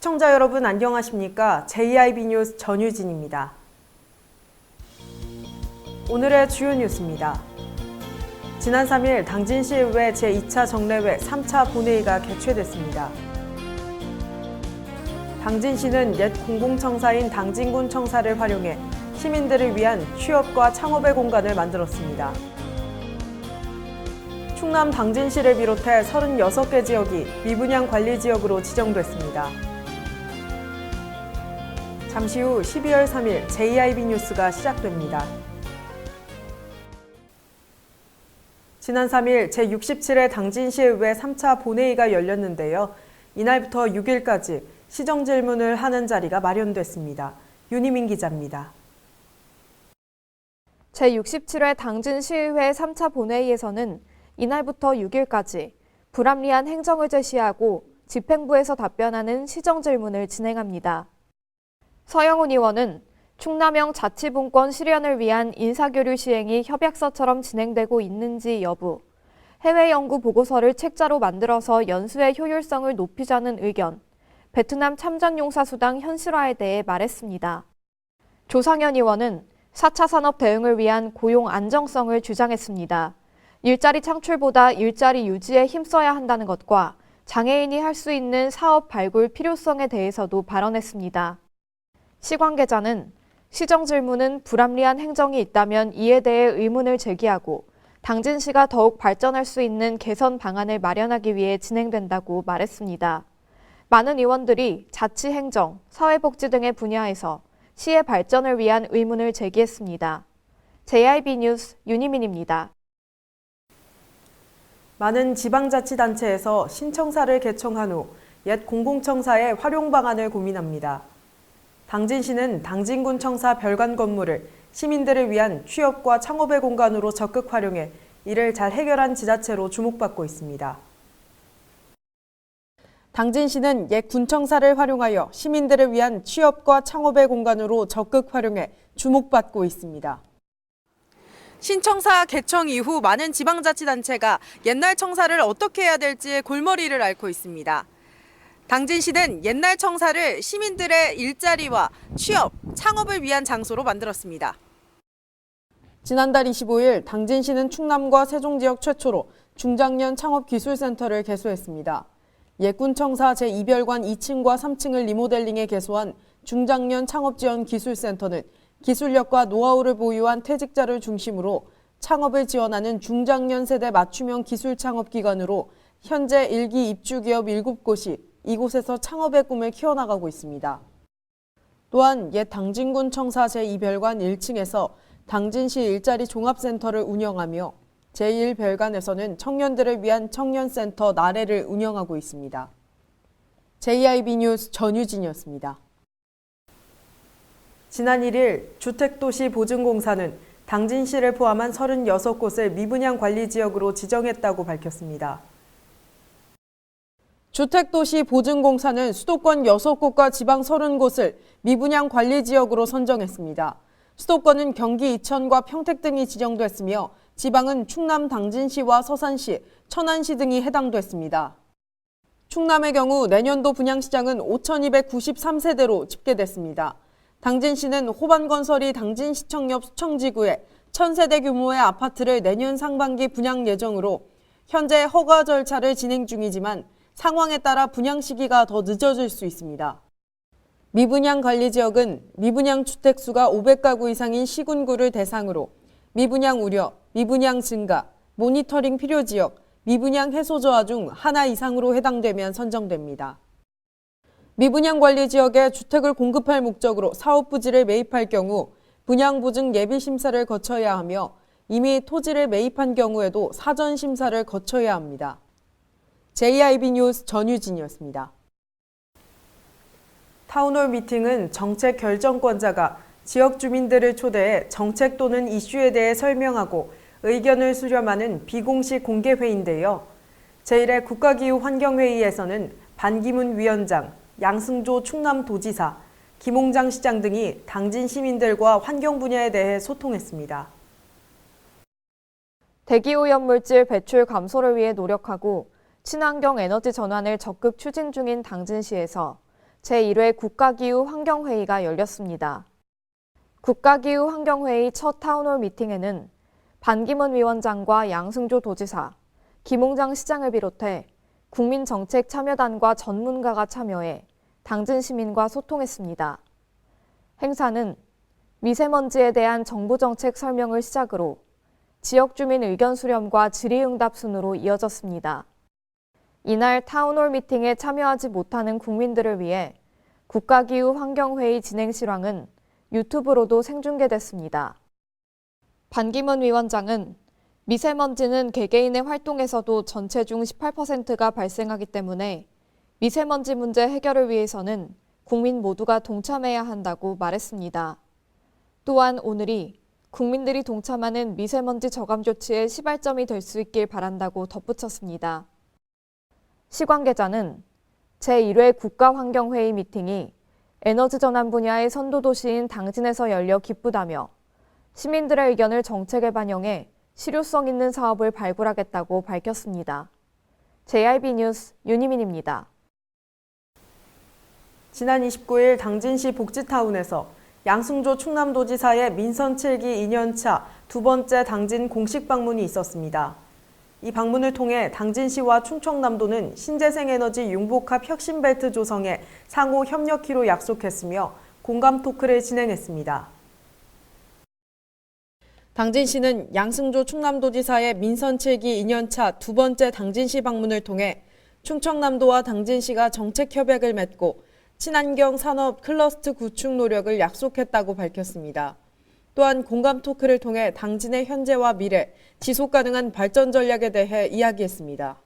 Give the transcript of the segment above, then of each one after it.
시청자 여러분 안녕하십니까? JIB 뉴스 전유진입니다. 오늘의 주요 뉴스입니다. 지난 3일 당진시의회 제2차 정례회 3차 본회의가 개최됐습니다. 당진시는 옛 공공청사인 당진군 청사를 활용해 시민들을 위한 취업과 창업의 공간을 만들었습니다. 충남 당진시를 비롯해 36개 지역이 미분양 관리 지역으로 지정됐습니다. 잠시 후 12월 3일 JIB 뉴스가 시작됩니다. 지난 3일 제67회 당진시의회 3차 본회의가 열렸는데요. 이날부터 6일까지 시정 질문을 하는 자리가 마련됐습니다. 윤희민 기자입니다. 제67회 당진시의회 3차 본회의에서는 이날부터 6일까지 불합리한 행정을 제시하고 집행부에서 답변하는 시정 질문을 진행합니다. 서영훈 의원은 충남형 자치분권 실현을 위한 인사교류 시행이 협약서처럼 진행되고 있는지 여부, 해외 연구 보고서를 책자로 만들어서 연수의 효율성을 높이자는 의견, 베트남 참전용사수당 현실화에 대해 말했습니다. 조상현 의원은 4차 산업 대응을 위한 고용 안정성을 주장했습니다. 일자리 창출보다 일자리 유지에 힘써야 한다는 것과 장애인이 할 수 있는 사업 발굴 필요성에 대해서도 발언했습니다. 시 관계자는 시정 질문은 불합리한 행정이 있다면 이에 대해 의문을 제기하고 당진시가 더욱 발전할 수 있는 개선 방안을 마련하기 위해 진행된다고 말했습니다. 많은 의원들이 자치행정, 사회복지 등의 분야에서 시의 발전을 위한 의문을 제기했습니다. JIB 뉴스 윤희민입니다. 많은 지방자치단체에서 신청사를 개청한 후 옛 공공청사의 활용 방안을 고민합니다. 당진시는 당진군 청사 별관 건물을 시민들을 위한 취업과 창업의 공간으로 적극 활용해 이를 잘 해결한 지자체로 주목받고 있습니다. 당진시는 옛 군청사를 활용하여 시민들을 위한 취업과 창업의 공간으로 적극 활용해 주목받고 있습니다. 신청사 개청 이후 많은 지방자치단체가 옛날 청사를 어떻게 해야 될지 골머리를 앓고 있습니다. 당진시는 옛날 청사를 시민들의 일자리와 취업, 창업을 위한 장소로 만들었습니다. 지난달 25일 당진시는 충남과 세종 지역 최초로 중장년 창업기술센터를 개소했습니다. 옛군청사 제2별관 2층과 3층을 리모델링해 개소한 중장년 창업지원기술센터는 기술력과 노하우를 보유한 퇴직자를 중심으로 창업을 지원하는 중장년 세대 맞춤형 기술창업기관으로 현재 1기 입주기업 7곳이 이곳에서 창업의 꿈을 키워나가고 있습니다. 또한 옛 당진군 청사 제2별관 1층에서 당진시 일자리 종합센터를 운영하며 제1별관에서는 청년들을 위한 청년센터 나래를 운영하고 있습니다. JIB 뉴스 전유진이었습니다. 지난 1일 주택도시보증공사는 당진시를 포함한 36곳을 미분양 관리지역으로 지정했다고 밝혔습니다. 주택도시보증공사는 수도권 6곳과 지방 30곳을 미분양 관리지역으로 선정했습니다. 수도권은 경기 이천과 평택 등이 지정됐으며 지방은 충남 당진시와 서산시, 천안시 등이 해당됐습니다. 충남의 경우 내년도 분양시장은 5,293세대로 집계됐습니다. 당진시는 호반건설이 당진시청 옆 수청지구에 1,000세대 규모의 아파트를 내년 상반기 분양 예정으로 현재 허가 절차를 진행 중이지만 상황에 따라 분양 시기가 더 늦어질 수 있습니다. 미분양 관리지역은 미분양 주택수가 500가구 이상인 시군구를 대상으로 미분양 우려, 미분양 증가, 모니터링 필요 지역, 미분양 해소 저하 중 하나 이상으로 해당되면 선정됩니다. 미분양 관리 지역에 주택을 공급할 목적으로 사업 부지를 매입할 경우 분양 보증 예비 심사를 거쳐야 하며 이미 토지를 매입한 경우에도 사전 심사를 거쳐야 합니다. JIB 뉴스 전유진이었습니다. 타운홀 미팅은 정책 결정권자가 지역 주민들을 초대해 정책 또는 이슈에 대해 설명하고 의견을 수렴하는 비공식 공개회의인데요. 제1회 국가기후환경회의에서는 반기문 위원장, 양승조 충남도지사, 김홍장 시장 등이 당진 시민들과 환경 분야에 대해 소통했습니다. 대기오염물질 배출 감소를 위해 노력하고 친환경 에너지 전환을 적극 추진 중인 당진시에서 제1회 국가기후 환경회의가 열렸습니다. 국가기후 환경회의 첫 타운홀 미팅에는 반기문 위원장과 양승조 도지사, 김홍장 시장을 비롯해 국민정책참여단과 전문가가 참여해 당진 시민과 소통했습니다. 행사는 미세먼지에 대한 정부 정책 설명을 시작으로 지역 주민 의견 수렴과 질의응답 순으로 이어졌습니다. 이날 타운홀 미팅에 참여하지 못하는 국민들을 위해 국가기후 환경회의 진행 실황은 유튜브로도 생중계됐습니다. 반기문 위원장은 미세먼지는 개개인의 활동에서도 전체 중 18%가 발생하기 때문에 미세먼지 문제 해결을 위해서는 국민 모두가 동참해야 한다고 말했습니다. 또한 오늘이 국민들이 동참하는 미세먼지 저감 조치의 시발점이 될 수 있길 바란다고 덧붙였습니다. 시 관계자는 제1회 국가환경회의 미팅이 에너지 전환 분야의 선도도시인 당진에서 열려 기쁘다며 시민들의 의견을 정책에 반영해 실효성 있는 사업을 발굴하겠다고 밝혔습니다. JRB 뉴스 윤희민입니다. 지난 29일 당진시 복지타운에서 양승조 충남도지사의 민선 7기 2년차 두 번째 당진 공식 방문이 있었습니다. 이 방문을 통해 당진시와 충청남도는 신재생에너지 융복합 혁신벨트 조성에 상호 협력키로 약속했으며 공감 토크를 진행했습니다. 당진시는 양승조 충남도지사의 민선 7기 2년차 두 번째 당진시 방문을 통해 충청남도와 당진시가 정책 협약을 맺고 친환경 산업 클러스터 구축 노력을 약속했다고 밝혔습니다. 또한 공감 토크를 통해 당진의 현재와 미래, 지속 가능한 발전 전략에 대해 이야기했습니다.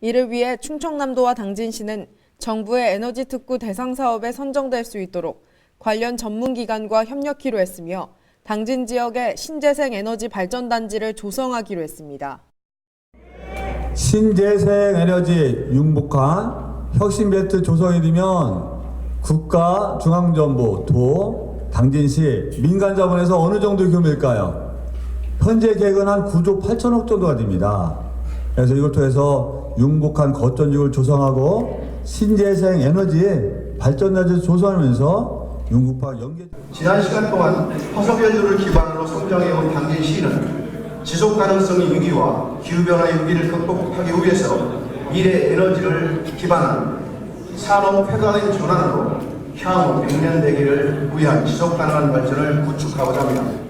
이를 위해 충청남도와 당진시는 정부의 에너지 특구 대상 사업에 선정될 수 있도록 관련 전문기관과 협력키로 했으며 당진 지역에 신재생 에너지 발전단지를 조성하기로 했습니다. 신재생 에너지 융복합 혁신벨트 조성이 되면 국가, 중앙정부, 도, 당진시, 민간자본에서 어느 정도 규모일까요? 현재 계획은 한 9조 8천억 정도가 됩니다. 그래서 이걸 통해서 융복한 거점지구를 조성하고 신재생 에너지 발전단지를 조성하면서 융복합 연계. 지난 시간 동안 화석연료를 기반으로 성장해온 당진시는 지속가능성 위기와 기후변화의 위기를 극복하기 위해서 미래 에너지를 기반한 산업 폐단의 전환으로 향후 100년 대계를 위한 지속가능한 발전을 구축하고자 합니다.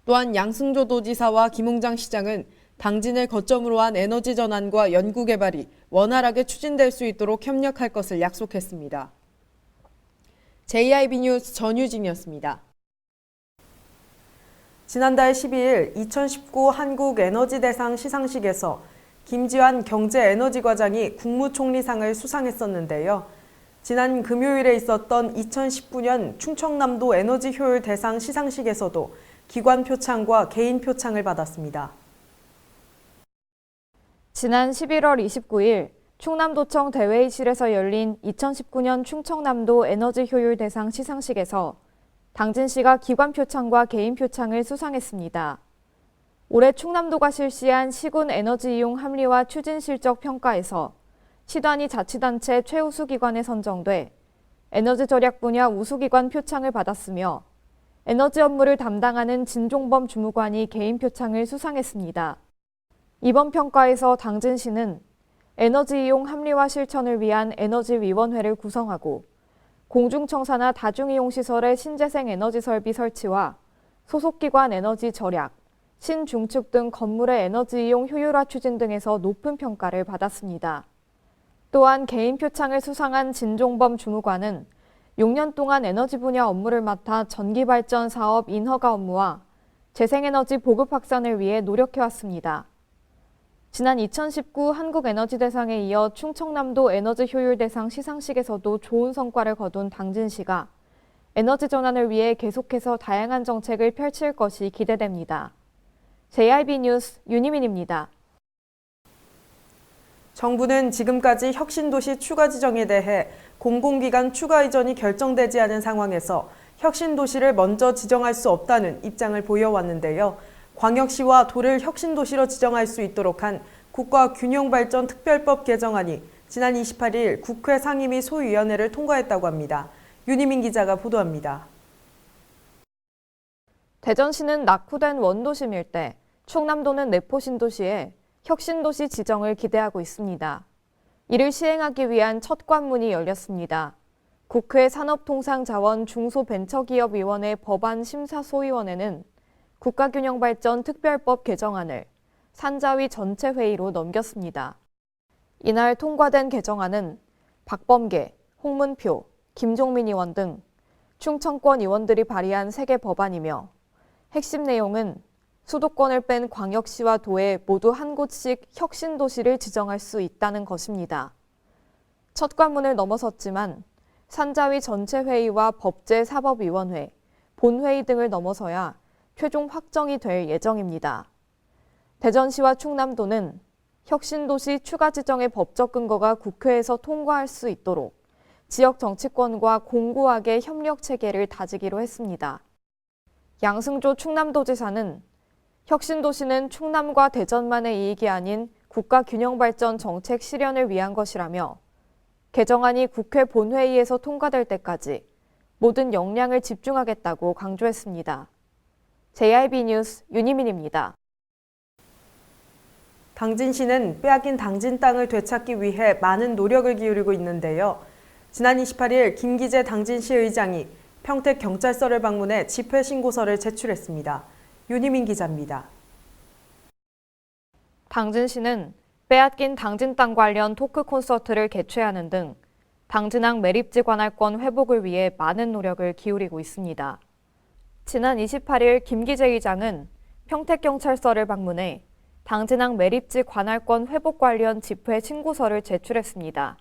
또한 양승조 도지사와 김홍장 시장은 당진을 거점으로 한 에너지 전환과 연구 개발이 원활하게 추진될 수 있도록 협력할 것을 약속했습니다. JIB 뉴스 전유진이었습니다. 지난달 12일 2019 한국에너지대상 시상식에서 김지환 경제에너지과장이 국무총리상을 수상했었는데요. 지난 금요일에 있었던 2019년 충청남도 에너지효율 대상 시상식에서도 기관 표창과 개인 표창을 받았습니다. 지난 11월 29일 충남도청 대회의실에서 열린 2019년 충청남도 에너지효율 대상 시상식에서 당진시가 기관 표창과 개인 표창을 수상했습니다. 올해 충남도가 실시한 시군 에너지 이용 합리화 추진 실적 평가에서 시단위 자치단체 최우수 기관에 선정돼 에너지 절약 분야 우수기관 표창을 받았으며 에너지 업무를 담당하는 진종범 주무관이 개인 표창을 수상했습니다. 이번 평가에서 당진시는 에너지 이용 합리화 실천을 위한 에너지위원회를 구성하고 공중청사나 다중이용시설의 신재생 에너지 설비 설치와 소속기관 에너지 절약, 신중축 등 건물의 에너지 이용 효율화 추진 등에서 높은 평가를 받았습니다. 또한 개인 표창을 수상한 진종범 주무관은 6년 동안 에너지 분야 업무를 맡아 전기발전 사업 인허가 업무와 재생에너지 보급 확산을 위해 노력해왔습니다. 지난 2019 한국에너지대상에 이어 충청남도 에너지효율대상 시상식에서도 좋은 성과를 거둔 당진시가 에너지 전환을 위해 계속해서 다양한 정책을 펼칠 것이 기대됩니다. JIB 뉴스 윤희민입니다. 정부는 지금까지 혁신도시 추가 지정에 대해 공공기관 추가 이전이 결정되지 않은 상황에서 혁신도시를 먼저 지정할 수 없다는 입장을 보여왔는데요. 광역시와 도를 혁신도시로 지정할 수 있도록 한 국가균형발전 특별법 개정안이 지난 28일 국회 상임위 소위원회를 통과했다고 합니다. 윤희민 기자가 보도합니다. 대전시는 낙후된 원도심 일대, 충남도는 내포 신도시에 혁신도시 지정을 기대하고 있습니다. 이를 시행하기 위한 첫 관문이 열렸습니다. 국회 산업통상자원 중소벤처기업위원회 법안심사소위원회는 국가균형발전 특별법 개정안을 산자위 전체 회의로 넘겼습니다. 이날 통과된 개정안은 박범계, 홍문표, 김종민 의원 등 충청권 의원들이 발의한 3개 법안이며 핵심 내용은 수도권을 뺀 광역시와 도에 모두 한 곳씩 혁신도시를 지정할 수 있다는 것입니다. 첫 관문을 넘어섰지만 산자위 전체 회의와 법제사법위원회, 본회의 등을 넘어서야 최종 확정이 될 예정입니다. 대전시와 충남도는 혁신도시 추가 지정의 법적 근거가 국회에서 통과할 수 있도록 지역 정치권과 공고하게 협력 체계를 다지기로 했습니다. 양승조 충남도지사는 혁신도시는 충남과 대전만의 이익이 아닌 국가균형발전 정책 실현을 위한 것이라며 개정안이 국회 본회의에서 통과될 때까지 모든 역량을 집중하겠다고 강조했습니다. JIB 뉴스 윤희민입니다. 당진시는 빼앗긴 당진 땅을 되찾기 위해 많은 노력을 기울이고 있는데요. 지난 28일 김기재 당진시 의장이 평택경찰서를 방문해 집회 신고서를 제출했습니다. 윤희민 기자입니다. 당진시는 빼앗긴 당진 땅 관련 토크 콘서트를 개최하는 등 당진항 매립지 관할권 회복을 위해 많은 노력을 기울이고 있습니다. 지난 28일 김기재 의장은 평택경찰서를 방문해 당진항 매립지 관할권 회복 관련 집회 신고서를 제출했습니다.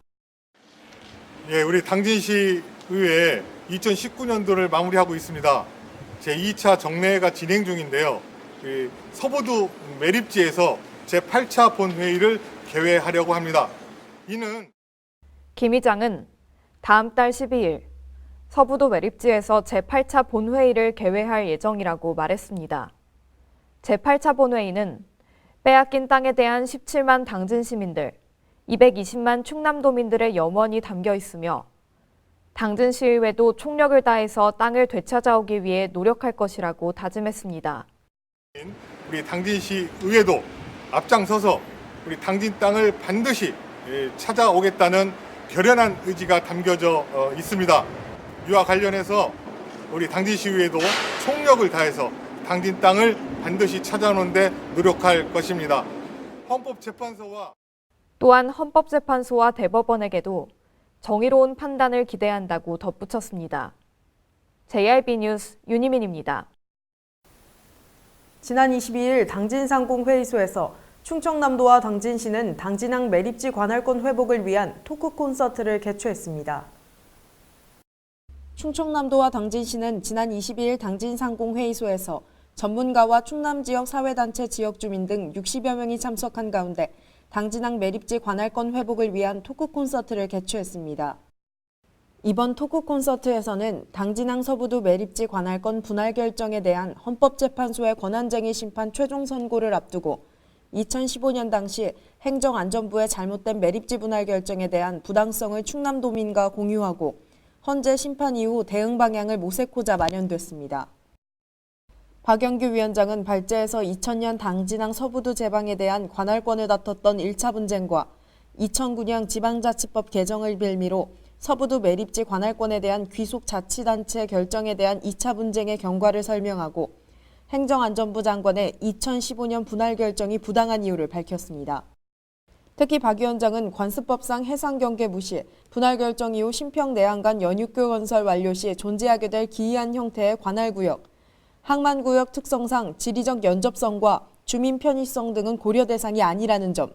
우리 당진시 의회 2019년도를 마무리하고 있습니다. 제2차 정례가 진행 중인데요. 서부도 매립지에서 제8차 본회의를 개회하려고 합니다. 이는 김 의장은 다음 달 12일 서부도 매립지에서 제8차 본회의를 개회할 예정이라고 말했습니다. 제8차 본회의는 빼앗긴 땅에 대한 17만 당진 시민들, 220만 충남도민들의 염원이 담겨 있으며 당진시의회도 총력을 다해서 땅을 되찾아오기 위해 노력할 것이라고 다짐했습니다. 우리 당진시 의회도 앞장서서 우리 당진 땅을 반드시 찾아오겠다는 결연한 의지가 담겨져 있습니다. 이와 관련해서 우리 당진시의회도 총력을 다해서 당진 땅을 반드시 찾아오는 데 노력할 것입니다. 헌법재판소와 또한 헌법재판소와 대법원에게도 정의로운 판단을 기대한다고 덧붙였습니다. JIB 뉴스 윤희민입니다. 지난 22일 당진상공회의소에서 충청남도와 당진시는 당진항 매립지 관할권 회복을 위한 토크 콘서트를 개최했습니다. 충청남도와 당진시는 지난 22일 당진상공회의소에서 전문가와 충남 지역 사회단체 지역 주민 등 60여 명이 참석한 가운데 당진항 매립지 관할권 회복을 위한 토크 콘서트를 개최했습니다. 이번 토크 콘서트에서는 당진항 서부도 매립지 관할권 분할 결정에 대한 헌법재판소의 권한쟁의 심판 최종 선고를 앞두고 2015년 당시 행정안전부의 잘못된 매립지 분할 결정에 대한 부당성을 충남도민과 공유하고 헌재 심판 이후 대응 방향을 모색고자 마련됐습니다. 박영규 위원장은 발제에서 2000년 당진항 서부도 제방에 대한 관할권을 다퉜던 1차 분쟁과 2009년 지방자치법 개정을 빌미로 서부도 매립지 관할권에 대한 귀속자치단체 결정에 대한 2차 분쟁의 경과를 설명하고 행정안전부 장관의 2015년 분할 결정이 부당한 이유를 밝혔습니다. 특히 박 위원장은 관습법상 해상경계 무시, 분할 결정 이후 신평내양간 연육교 건설 완료 시 존재하게 될 기이한 형태의 관할구역, 항만구역 특성상 지리적 연접성과 주민 편의성 등은 고려 대상이 아니라는 점,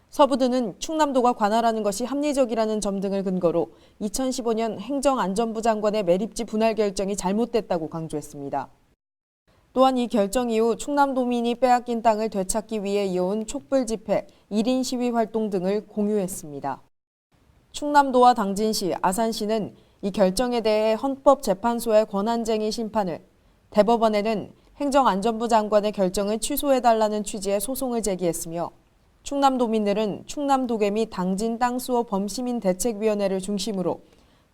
서부도는 충남도가 관할하는 것이 합리적이라는 점 등을 근거로 2015년 행정안전부 장관의 매립지 분할 결정이 잘못됐다고 강조했습니다. 또한 이 결정 이후 충남도민이 빼앗긴 땅을 되찾기 위해 이어온 촛불 집회, 1인 시위 활동 등을 공유했습니다. 충남도와 당진시, 아산시는 이 결정에 대해 헌법재판소의 권한쟁의 심판을, 대법원에는 행정안전부 장관의 결정을 취소해달라는 취지의 소송을 제기했으며 충남도민들은 충남도계 및 당진 땅수호 범시민 대책위원회를 중심으로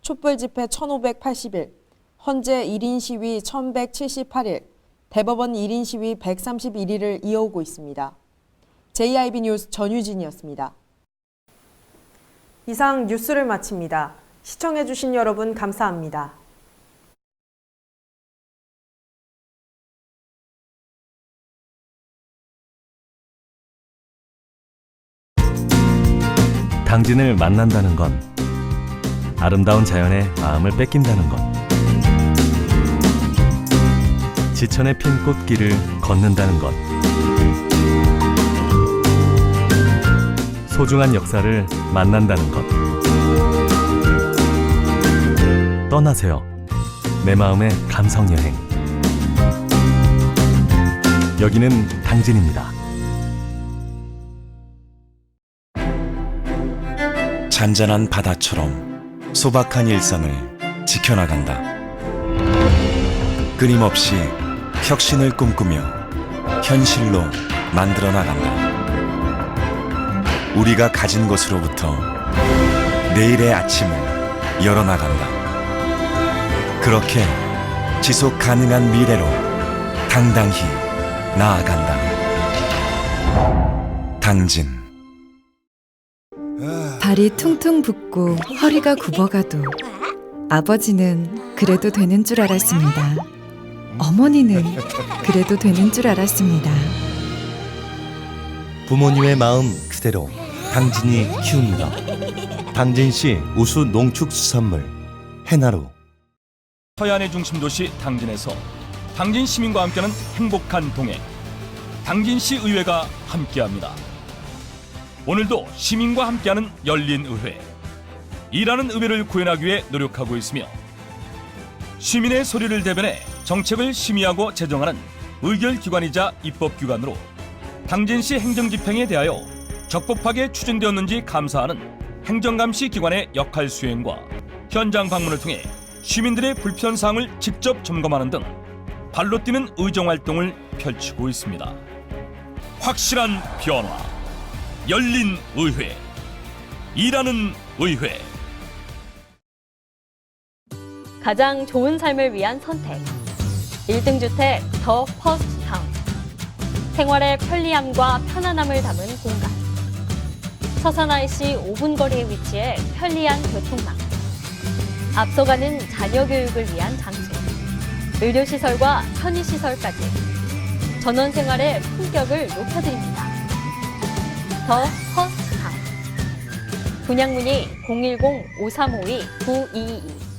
촛불 집회 1,580일, 헌재 1인 시위 1,178일, 대법원 1인 시위 131일을 이어오고 있습니다. JIB 뉴스 전유진이었습니다. 이상 뉴스를 마칩니다. 시청해주신 여러분 감사합니다. 당진을 만난다는 건 아름다운 자연에 마음을 뺏긴다는 것, 지천에 핀 꽃길을 걷는다는 것, 소중한 역사를 만난다는 것. 떠나세요. 내 마음의 감성 여행. 여기는 당진입니다. 잔잔한 바다처럼 소박한 일상을 지켜나간다. 끊임없이 혁신을 꿈꾸며 현실로 만들어 나간다. 우리가 가진 것으로부터 내일의 아침을 열어나간다. 그렇게 지속 가능한 미래로 당당히 나아간다. 당진. 발이 퉁퉁 붓고 허리가 굽어가도 아버지는 그래도 되는 줄 알았습니다. 어머니는 그래도 되는 줄 알았습니다. 부모님의 마음 그대로 당진이 키웁니다. 당진시 우수 농축수산물 해나루. 서해안의 중심 도시 당진에서 당진 시민과 함께하는 행복한 동행, 당진시 의회가 함께합니다. 오늘도 시민과 함께하는 열린 의회, 일하는 의회를 구현하기 위해 노력하고 있으며 시민의 소리를 대변해 정책을 심의하고 제정하는 의결기관이자 입법기관으로 당진시 행정집행에 대하여 적법하게 추진되었는지 감사하는 행정감시 기관의 역할 수행과 현장 방문을 통해 시민들의 불편사항을 직접 점검하는 등 발로 뛰는 의정활동을 펼치고 있습니다. 확실한 변화, 열린 의회, 일하는 의회. 가장 좋은 삶을 위한 선택. 1등 주택 더 퍼스트 타운. 생활의 편리함과 편안함을 담은 공간. 서산 IC 5분 거리에 위치해 편리한 교통망. 앞서가는 자녀 교육을 위한 장치. 의료시설과 편의시설까지. 전원 생활의 품격을 높여드립니다. 더 퍼스트 타운. 분양 문의 010-5352-9222